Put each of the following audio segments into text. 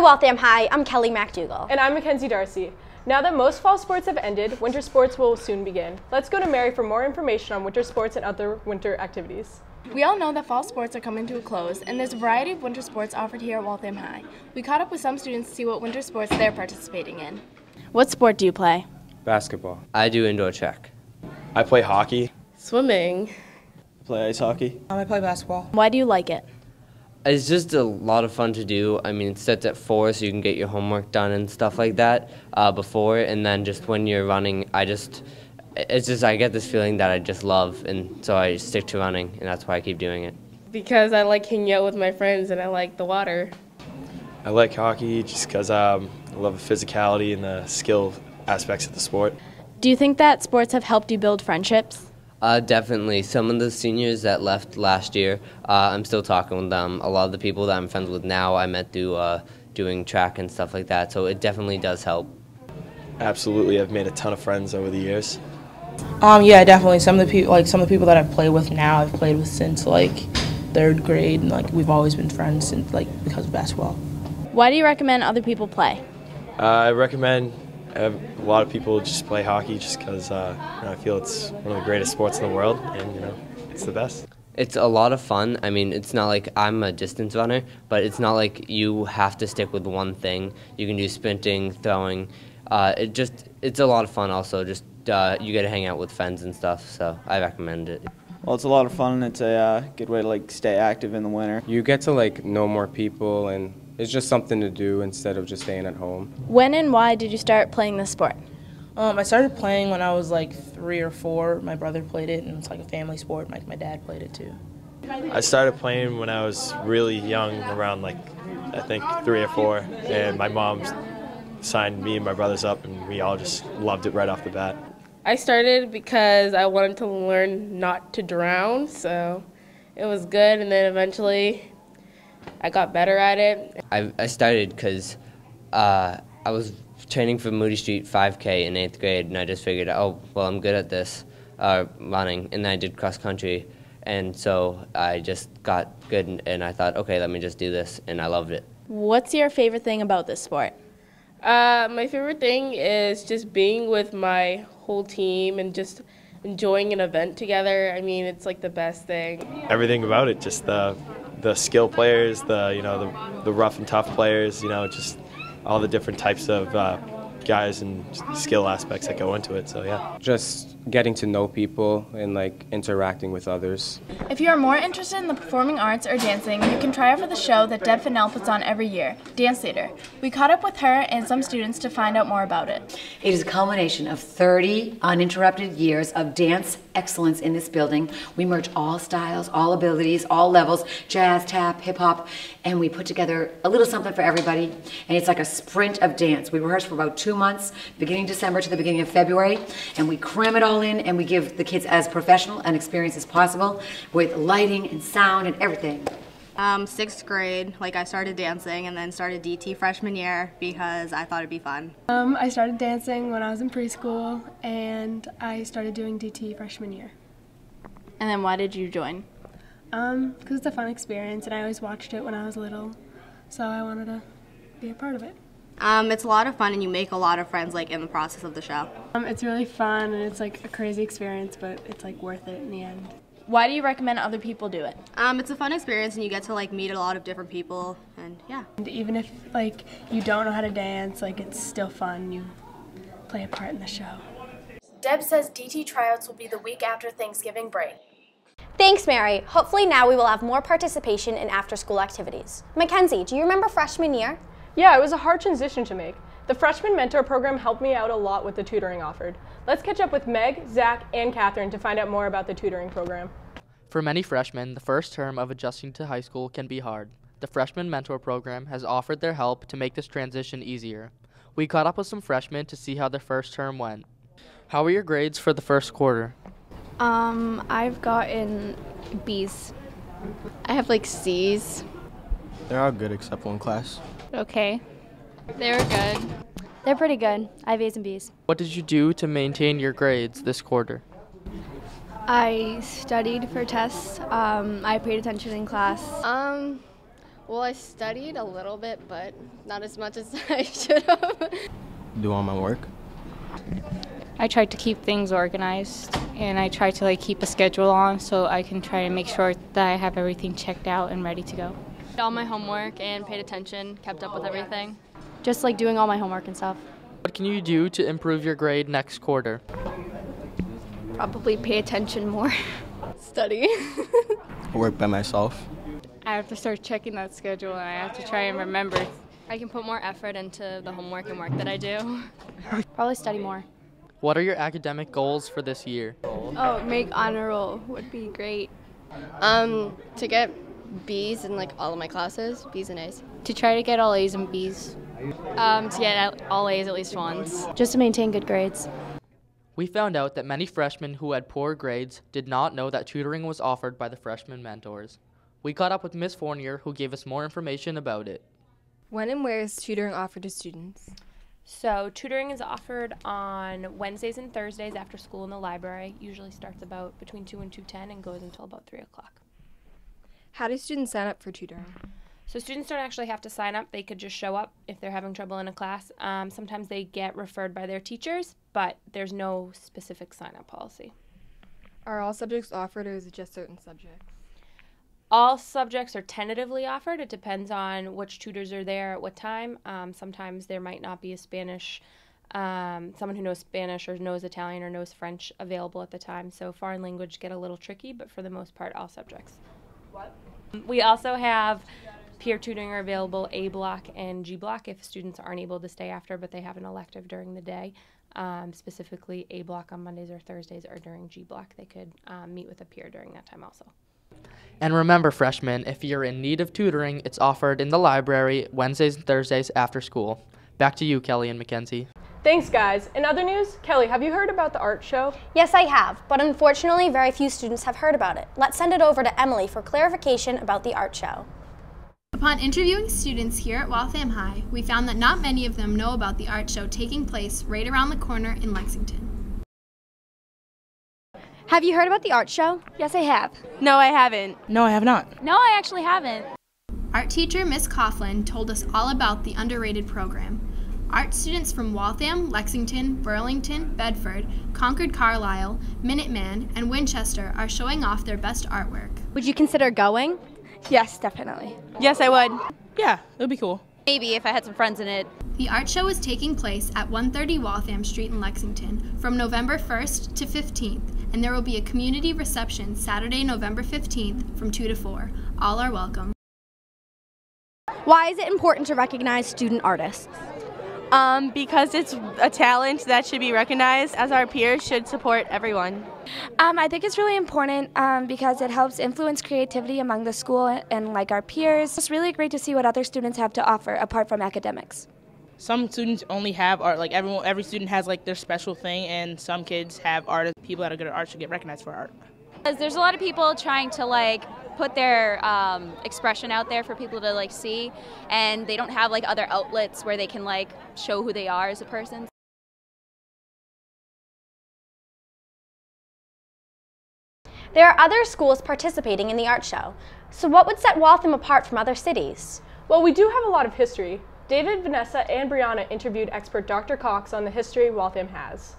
Waltham High, I'm Kelly MacDougall. And I'm Mackenzie Darcy. Now that most fall sports have ended, winter sports will soon begin. Let's go to Mary for more information on winter sports and other winter activities. We all know that fall sports are coming to a close, and there's a variety of winter sports offered here at Waltham High. We caught up with some students to see what winter sports they're participating in. What sport do you play? Basketball. I do indoor track. I play hockey. Swimming. I play ice hockey. I play basketball. Why do you like it? It's just a lot of fun to do. I mean, it starts at 4, so you can get your homework done and stuff like that before, and then just when you're running, I get this feeling that I just love, and so I stick to running, and that's why I keep doing it. Because I like hanging out with my friends and I like the water. I like hockey just because I love the physicality and the skill aspects of the sport. Do you think that sports have helped you build friendships? Definitely. Some of the seniors that left last year, I'm still talking with them. A lot of the people that I'm friends with now, I met through doing track and stuff like that, so it definitely does help. Absolutely, I've made a ton of friends over the years. Yeah, definitely. Some of the people that I play with now, I've played with since like 3rd grade, and we've always been friends since because of basketball. Why do you recommend other people play? I recommend a lot of people just play hockey just because I feel it's one of the greatest sports in the world, and it's the best. It's a lot of fun. I mean, it's not like I'm a distance runner, but it's not like you have to stick with one thing. You can do sprinting, throwing. It's a lot of fun also. Just you get to hang out with friends and stuff, so I recommend it. Well, it's a lot of fun. It's a good way to stay active in the winter. You get to know more people, and it's just something to do instead of just staying at home. When and why did you start playing this sport? I started playing when I was 3 or 4. My brother played it, and it's like a family sport. My dad played it too. I started playing when I was really young, around I think 3 or 4, and my mom signed me and my brothers up, and we all just loved it right off the bat. I started because I wanted to learn not to drown, so it was good, and then eventually I got better at it. I started because I was training for Moody Street 5K in 8th grade, and I just figured, oh, well, I'm good at this, running, and then I did cross country, and so I just got good, and I thought, okay, let me just do this, and I loved it. What's your favorite thing about this sport? My favorite thing is just being with my whole team and just enjoying an event together. I mean, it's the best thing. Everything about it, just the skill players, the rough and tough players, just all the different types of guys and skill aspects that go into it, so yeah. Just getting to know people and interacting with others. If you are more interested in the performing arts or dancing, you can try out for the show that Deb Fennell puts on every year, Dance Theater. We caught up with her and some students to find out more about it. It is a culmination of 30 uninterrupted years of dance excellence in this building. We merge all styles, all abilities, all levels, jazz, tap, hip-hop, and we put together a little something for everybody, and it's like a sprint of dance. We rehearse for about 2 months, beginning December to the beginning of February, and we cram it all in, and we give the kids as professional an experience as possible with lighting and sound and everything. 6th grade, I started dancing and then started DT freshman year because I thought it'd be fun. I started dancing when I was in preschool, and I started doing DT freshman year. And then why did you join? Because it's a fun experience, and I always watched it when I was little, so I wanted to be a part of it. It's a lot of fun, and you make a lot of friends in the process of the show. It's really fun, and it's a crazy experience, but it's worth it in the end. Why do you recommend other people do it? It's a fun experience, and you get to meet a lot of different people, and yeah. And even if you don't know how to dance, it's still fun. You play a part in the show. Deb says DT tryouts will be the week after Thanksgiving break. Thanks, Mary. Hopefully now we will have more participation in after-school activities. Mackenzie, do you remember freshman year? Yeah, it was a hard transition to make. The freshman mentor program helped me out a lot with the tutoring offered. Let's catch up with Meg, Zach, and Catherine to find out more about the tutoring program. For many freshmen, the first term of adjusting to high school can be hard. The freshman mentor program has offered their help to make this transition easier. We caught up with some freshmen to see how their first term went. How were your grades for the first quarter? I've gotten B's. I have C's. They're all good except one class. Okay. They were good. They're pretty good. I have A's and B's. What did you do to maintain your grades this quarter? I studied for tests. I paid attention in class. Well, I studied a little bit, but not as much as I should have. Do all my work. I tried to keep things organized, and I tried to like keep a schedule on so I can try to make sure that I have everything checked out and ready to go. Did all my homework and paid attention, kept up with everything. Just like doing all my homework and stuff. What can you do to improve your grade next quarter? Probably pay attention more. Study. Work by myself. I have to start checking that schedule, and I have to try and remember. I can put more effort into the homework and work that I do. Probably study more. What are your academic goals for this year? Oh, make honor roll would be great. To get B's in like all of my classes, B's and A's. To try to get all A's and B's. To get all A's at least once. Just to maintain good grades. We found out that many freshmen who had poor grades did not know that tutoring was offered by the freshman mentors. We caught up with Ms. Fournier, who gave us more information about it. When and where is tutoring offered to students? So tutoring is offered on Wednesdays and Thursdays after school in the library. Usually starts about between 2 and 2:10 and goes until about 3 o'clock. How do students sign up for tutoring? So students don't actually have to sign up. They could just show up if they're having trouble in a class. Sometimes they get referred by their teachers, but there's no specific sign-up policy. Are all subjects offered, or is it just certain subjects? All subjects are tentatively offered. It depends on which tutors are there at what time. Sometimes there might not be a Spanish, someone who knows Spanish or knows Italian or knows French available at the time. So foreign language get a little tricky, but for the most part, all subjects. What? We also have peer tutoring are available A block and G block if students aren't able to stay after, but they have an elective during the day. Specifically A block on Mondays or Thursdays, or during G block, they could meet with a peer during that time also. And remember, freshmen, if you're in need of tutoring, it's offered in the library Wednesdays and Thursdays after school. Back to you, Kelly and Mackenzie. Thanks, guys. In other news, Kelly, have you heard about the art show? Yes, I have, but unfortunately, very few students have heard about it. Let's send it over to Emily for clarification about the art show. Upon interviewing students here at Waltham High, we found that not many of them know about the art show taking place right around the corner in Lexington. Have you heard about the art show? Yes, I have. No, I haven't. No, I have not. No, I actually haven't. Art teacher Miss Coughlin told us all about the underrated program. Art students from Waltham, Lexington, Burlington, Bedford, Concord Carlisle, Minuteman, and Winchester are showing off their best artwork. Would you consider going? Yes, definitely. Yes, I would. Yeah, it would be cool. Maybe if I had some friends in it. The art show is taking place at 130 Waltham Street in Lexington from November 1st to 15th, and there will be a community reception Saturday, November 15th from 2 to 4. All are welcome. Why is it important to recognize student artists? Because it's a talent that should be recognized, as our peers should support everyone. I think it's really important because it helps influence creativity among the school and like our peers. It's really great to see what other students have to offer apart from academics. Some students only have art, like every student has like their special thing, and some kids have art. People that are good at art should get recognized for art. There's a lot of people trying to like put their expression out there for people to like see, and they don't have like other outlets where they can like show who they are as a person. There are other schools participating in the art show. So what would set Waltham apart from other cities? Well, we do have a lot of history. David, Vanessa, and Brianna interviewed expert Dr. Cox on the history Waltham has.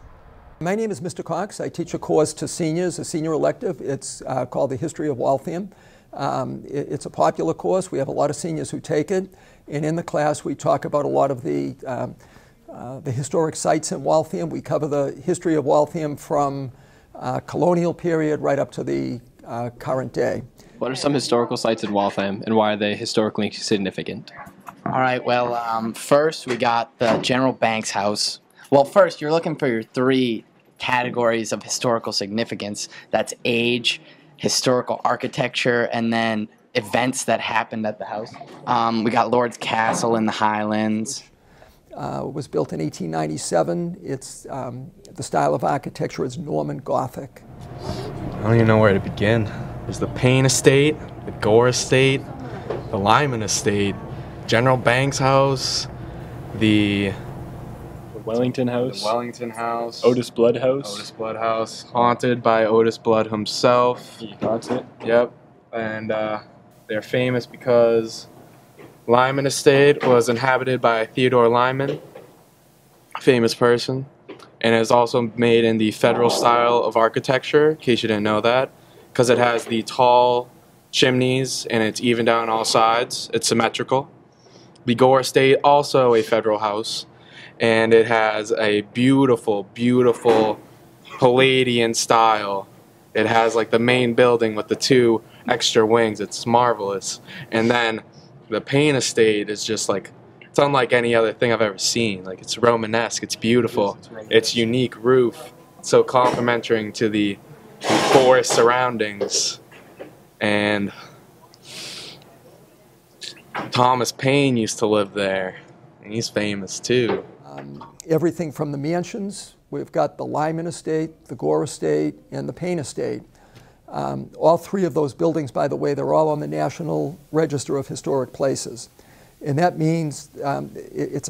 My name is Mr. Cox. I teach a course to seniors, a senior elective. It's called The History of Waltham. It's a popular course. We have a lot of seniors who take it. And in the class, we talk about a lot of the historic sites in Waltham. We cover the history of Waltham from colonial period right up to the current day. What are some historical sites in Waltham, and why are they historically significant? All right, well, first we got the General Banks House. Well, first, you're looking for your 3 categories of historical significance. That's age, historical architecture, and then events that happened at the house. We got Lord's Castle in the Highlands. It was built in 1897. It's, the style of architecture is Norman Gothic. I don't even know where to begin. There's the Payne Estate, the Gore Estate, the Lyman Estate, General Banks House, the Wellington House. The Wellington House. Otis Blood House. Otis Blood House. Haunted by Otis Blood himself. He haunts it. Yep. And they're famous because Lyman Estate was inhabited by Theodore Lyman, a famous person, and is also made in the federal style of architecture, in case you didn't know that, because it has the tall chimneys and it's even down all sides. It's symmetrical. The Gore Estate, also a federal house, and it has a beautiful, beautiful Palladian style. It has like the main building with the 2 extra wings. It's marvelous. And then the Payne Estate is just like, it's unlike any other thing I've ever seen. Like, it's Romanesque, it's beautiful, it's unique roof, it's so complimentary to the forest surroundings. And Thomas Paine used to live there, and he's famous too. Everything from the mansions, we've got the Lyman Estate, the Gore Estate, and the Payne Estate. All 3 of those buildings, by the way, they're all on the National Register of Historic Places. And that means it's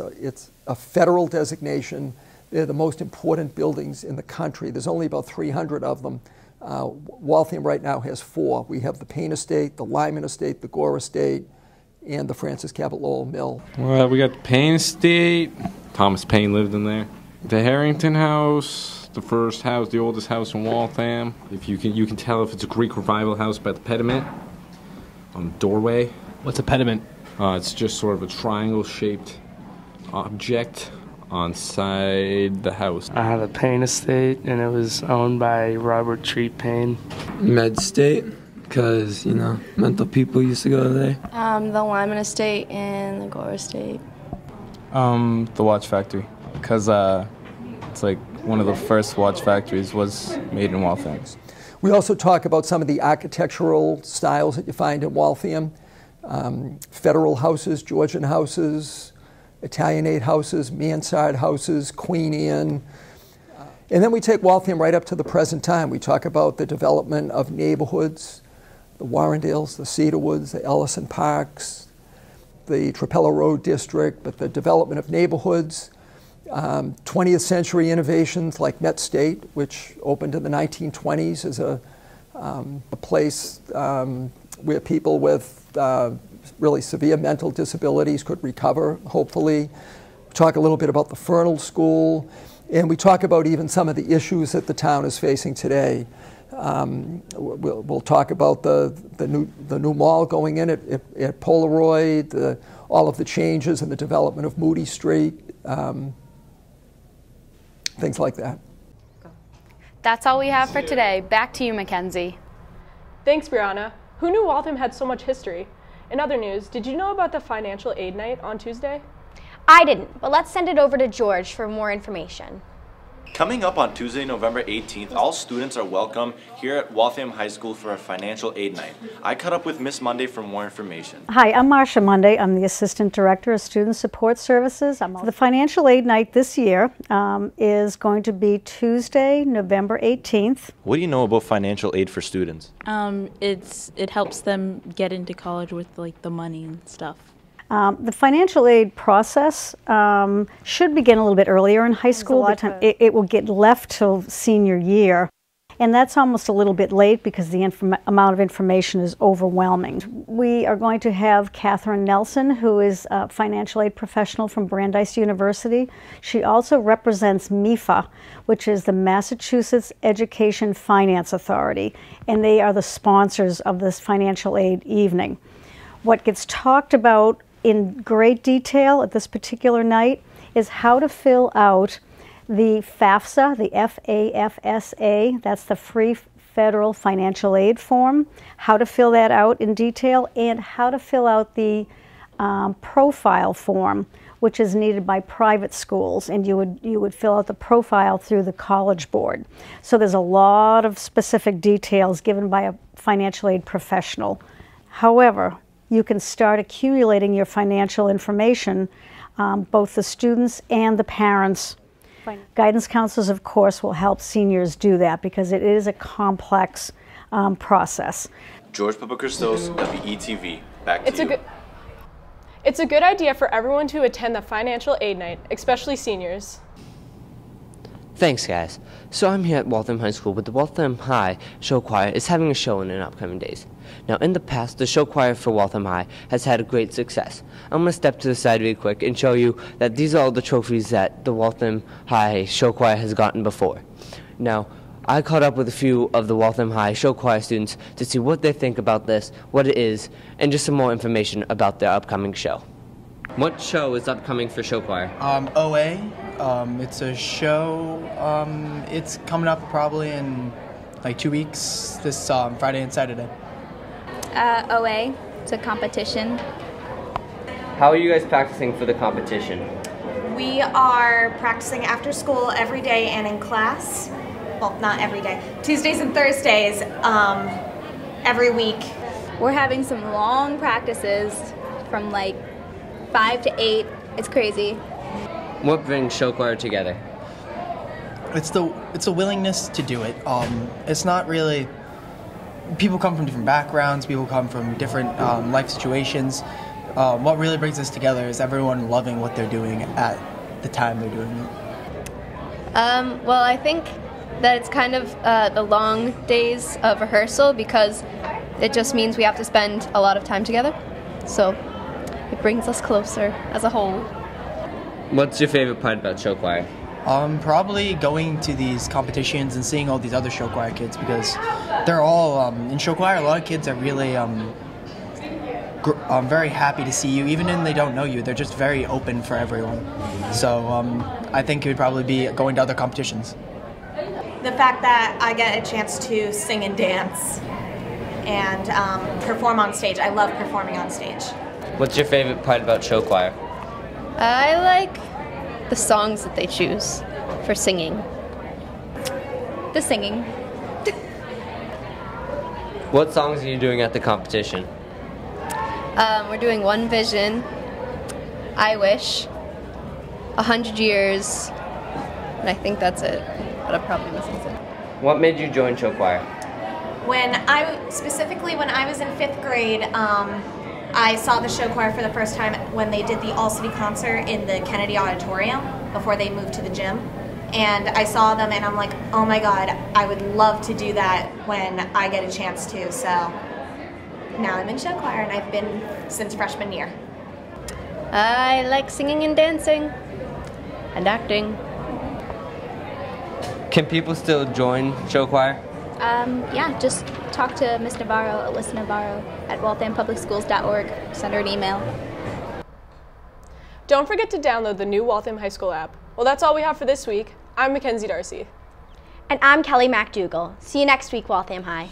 a federal designation. They're the most important buildings in the country. There's only about 300 of them. Waltham right now has 4. We have the Payne Estate, the Lyman Estate, the Gore Estate, and the Francis Cabot Lowell Mill. Well, we got the Payne Estate. Thomas Paine lived in there. The Harrington House, the first house, the oldest house in Waltham. If you can tell if it's a Greek revival house by the pediment on the doorway. What's a pediment? It's just sort of a triangle-shaped object on side the house. I had a Payne Estate, and it was owned by Robert Treat Payne. Med State, because, you know, mental people used to go there. The Lyman Estate and the Gore Estate. The watch factory, because it's like one of the first watch factories was made in Waltham. We also talk about some of the architectural styles that you find in Waltham. Federal houses, Georgian houses, Italianate houses, mansard houses, Queen Anne. And then we take Waltham right up to the present time. We talk about the development of neighborhoods, the Warrendales, the Cedarwoods, the Ellison Parks, the Trapelo Road District, but the development of neighborhoods, 20th century innovations like Met State, which opened in the 1920s as a place where people with really severe mental disabilities could recover, hopefully. We talk a little bit about the Fernald School, and we talk about even some of the issues that the town is facing today. We'll talk about the new mall going in at Polaroid, all of the changes in the development of Moody Street, things like that. That's all we have for today. Back to you, Mackenzie. Thanks, Brianna. Who knew Waltham had so much history? In other news, did you know about the financial aid night on Tuesday? I didn't, but let's send it over to George for more information. Coming up on Tuesday, November 18th, all students are welcome here at Waltham High School for a financial aid night. I caught up with Miss Monday for more information. Hi, I'm Marcia Monday. I'm the Assistant Director of Student Support Services. The financial aid night this year is going to be Tuesday, November 18th. What do you know about financial aid for students? It helps them get into college with like the money and stuff. The financial aid process should begin a little bit earlier in high school. It will get left till senior year, and that's almost a little bit late because the amount of information is overwhelming. We are going to have Catherine Nelson, who is a financial aid professional from Brandeis University. She also represents MEFA, which is the Massachusetts Education Finance Authority, and they are the sponsors of this financial aid evening. What gets talked about in great detail at this particular night is how to fill out the FAFSA, the FAFSA, that's the Free Federal Financial Aid Form, how to fill that out in detail, and how to fill out the profile form, which is needed by private schools, and you would fill out the profile through the College Board. So there's a lot of specific details given by a financial aid professional. However, you can start accumulating your financial information, both the students and the parents. Guidance counselors, of course, will help seniors do that because it is a complex process. George Papachristos, WETV. Back to you. It's a good idea for everyone to attend the financial aid night, especially seniors. Thanks, guys. So I'm here at Waltham High School, but the Waltham High Show Choir is having a show in the upcoming days. Now, in the past, the show choir for Waltham High has had a great success. I'm going to step to the side really quick and show you that these are all the trophies that the Waltham High Show Choir has gotten before. Now, I caught up with a few of the Waltham High Show Choir students to see what they think about this, what it is, and just some more information about their upcoming show. What show is upcoming for show choir? OA. It's a show. It's coming up probably in like 2 weeks, this Friday and Saturday. OA. It's a competition. How are you guys practicing for the competition? We are practicing after school every day and in class. Well, not every day. Tuesdays and Thursdays every week. We're having some long practices from like 5 to 8. It's crazy. What brings show choir together? It's the willingness to do it. It's not really. People come from different backgrounds. People come from different life situations. What really brings us together is everyone loving what they're doing at the time they're doing it. Well, I think that it's kind of the long days of rehearsal because it just means we have to spend a lot of time together. So it brings us closer as a whole. What's your favorite part about show choir? Probably going to these competitions and seeing all these other show choir kids because they're all in show choir. A lot of kids are really very happy to see you, even when they don't know you. They're just very open for everyone. So I think it would probably be going to other competitions. The fact that I get a chance to sing and dance and perform on stage. I love performing on stage. What's your favorite part about show choir? I like the songs that they choose for singing. The singing. What songs are you doing at the competition? We're doing One Vision, I Wish, 100 Years, and I think that's it, but I'm probably missing something. What made you join show choir? When I was in 5th grade, I saw the show choir for the first time when they did the all-city concert in the Kennedy Auditorium before they moved to the gym. And I saw them and I'm like, oh my God, I would love to do that when I get a chance to. So now I'm in show choir and I've been since freshman year. I like singing and dancing and acting. Can people still join show choir? Yeah, just talk to Miss Navarro, Alyssa Navarro at walthampublicschools.org. Send her an email. Don't forget to download the new Waltham High School app. Well, that's all we have for this week. I'm Mackenzie Darcy. And I'm Kelly MacDougall. See you next week, Waltham High.